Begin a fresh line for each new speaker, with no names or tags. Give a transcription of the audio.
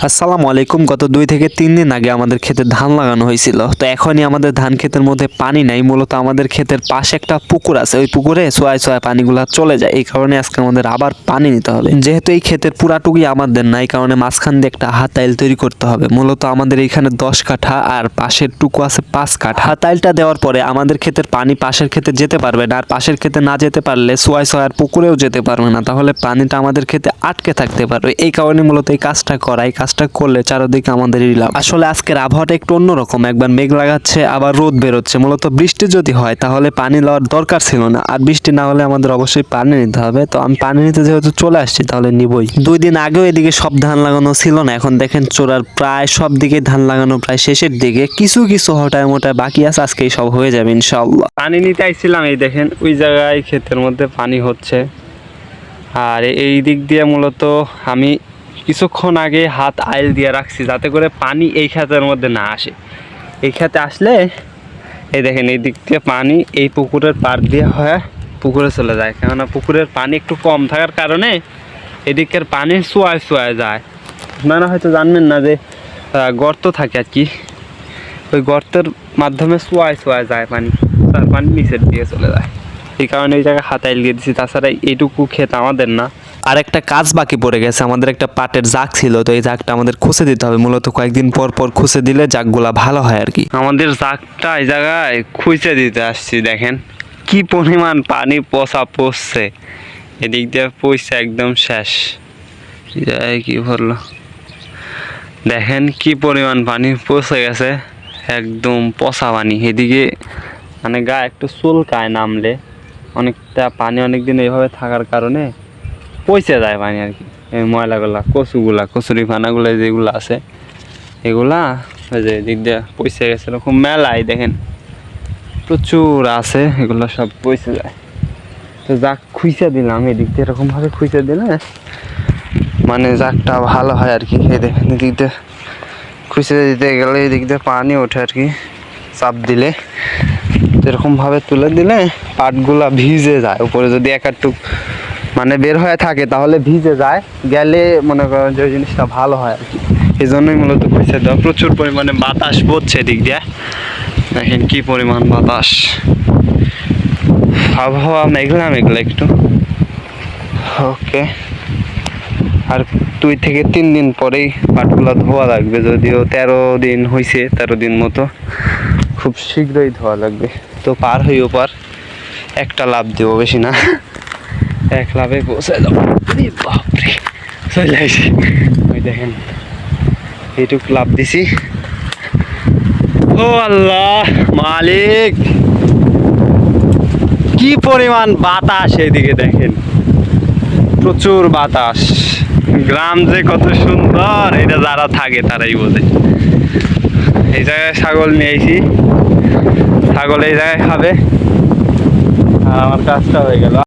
আসসালামু আলাইকুম। গত 2 থেকে 3 দিন আগে আমাদের ক্ষেতে ধান লাগানো হয়েছিল। তো এখনই আমাদের ধান ক্ষেতের মধ্যে পানি নাই। মূলত আমাদের ক্ষেতের পাশে একটা পুকুর আছে। ওই পুকুরে সোয়ায় সোয়ায় পানিগুলা চলে যায়। এই কারণে আজকে আমাদের আবার পানি নিতে হবে। যেহেতু এই ক্ষেতের পুরাটুকুই আমাদের না, এই কারণে মাঝখান দিয়ে একটা হাতাইল তৈরি করতে হবে। মূলত আমাদের এইখানে 10 কাঠা আর পাশের টুকু আছে 5 কাঠা। হাতাইলটা দেওয়ার পরে আমাদের ক্ষেতের পানি পাশের ক্ষেতে যেতে পারবে না, আর পাশের ক্ষেতে না যেতে পারলে সোয়ায় সোয়ায় আর পুকুরেও যেতে পারবে না। তাহলে পানিটা আমাদের ক্ষেতে আটকে থাকতে পারবে। এই কারণে মূলত এই কাজটা করা। এই কাজটা করলে চারদিকে আমাদেরই লাভ। আসলে আজকের আবহাওয়াটা একটু অন্যরকম, একবার মেঘ লাগাচ্ছে আবার রোদ বেরোচ্ছে। মূলত বৃষ্টি যদি হয় তাহলে পানি লওয়ার দরকার ছিল না, আর বৃষ্টি না হলে আমাদের অবশ্যই পানি নিতে হবে। তো আমি পানি নিতে যেহেতু চলে আসছি তাহলে নিবই। 2 দিন আগেও এদিকে সব ধান লাগানো ছিল না, এখন দেখেন চোরার প্রায় সব দিকে ধান লাগানো প্রায় শেষের দিকে। কিছু কিছু হটায় মোটায় বাকি আছে, আজকেই সব হয়ে যাবে ইনশাআল্লাহ।
পানি নিতে আইছিলাম, এই দেখেন ওই জায়গায় ক্ষেতের মধ্যে পানি হচ্ছে। আর এই দিক দিয়ে মূলত আমি কিছুক্ষণ আগে হাত আইল দিয়ে রাখছি যাতে করে পানি এই ক্ষেতের মধ্যে না আসে। এই ক্ষেতে আসলে এই দেখেন এই দিক দিয়ে পানি এই পুকুরের পার দিয়ে হয়ে পুকুরে চলে যায়, কেননা পুকুরের পানি একটু কম থাকার কারণে এদিকের পানি চুয়ায় চুয়ায় যায়। আপনারা হয়তো জানবেন না যে গর্ত থাকে আর কি, ওই গর্তের মাধ্যমে চুয়ায় চুয়ায় যায় পানি, তার পানি নিচের দিকে চলে যায়। এই কারণে এই জায়গায় হাতাইল দিয়ে দিচ্ছি। তাছাড়া এইটুকু ক্ষেত আমাদের না।
আর একটা কাজ বাকি পড়ে গেছে, আমাদের একটা পাটের জাগ ছিল, তো এই জাগটা আমাদের খুঁজে দিতে হবে। মূলত কয়েকদিন পর পর খুঁজে দিলে জাগগুলা ভালো হয় আর কি।
আমাদের জাগটা এই জায়গায় খুঁজে দিতে আসছি, দেখেন কি পরিমাণ পানি পচা পড়ছে। এদিক দিয়ে পয়সা একদম শেষ। এই জায়গায় কি ভরলো দেখেন, কি পরিমাণ পানি পচে গেছে, একদম পচা পানি। এদিকে মানে গা একটু চুলকায় নামলে, অনেকটা পানি অনেকদিন এইভাবে থাকার কারণে পচে যায় পানি আর কি। এই ময়লাগুলা কচুরি পানাগুলো যেগুলো আছে এগুলা ওই যে দিক দিয়ে পচে গেছে। এরকম মেলায় দেখেন প্রচুর আছে, এগুলো সব পচে যায়। তো যাক খুঁজে দিলাম, এদিক দিয়ে এরকমভাবে খুঁজে দিলে মানে জাগটা ভালো হয় আর কি। এই দেখেন এদিক দিয়ে খুঁজে দিতে গেলে এদিক দিয়ে পানি ওঠে আর কি, চাপ দিলে এরকমভাবে তুলে দিলে পাটগুলা ভিজে যায়। উপরে যদি একাটুক মানে বের হয়ে থাকে তাহলে ভিজে যায়, গেলে মনে করেন যে ওই জিনিসটা ভালো হয় আর কি। এই জন্যই মূলত খুঁজে দেওয়া। প্রচুর পরিমাণে বাতাস বইছে এদিক দিয়ে, দেখেন কি পরিমাণ বাতাস। আবহাওয়া মেঘলা মেঘলা একটু। ওকে, আর 2 থেকে 3 দিন পরেই পাটগুলা ধোয়া লাগবে। যদিও 13 দিন হয়েছে, 13 দিন মতো, খুব শীঘ্রই ধোয়া লাগবে। তো পার হইও পার একটা লাভ দেবো, বেশি না, এক লাভে পৌঁছে যাবো। বাপরে চলে আসি, ওই দেখেন এইটুক লাভ দিছি। ও আল্লাহ মালিক, কি পরিমাণ বাতাস এদিকে দেখেন, প্রচুর বাতাস। গ্রাম যে কত সুন্দর এটা যারা থাকে তারাই বোঝে। এই জায়গায় ছাগল নিয়ে এসেছি, ছাগল এই জায়গায় খাবে, আর আমার কাজটা হয়ে গেল।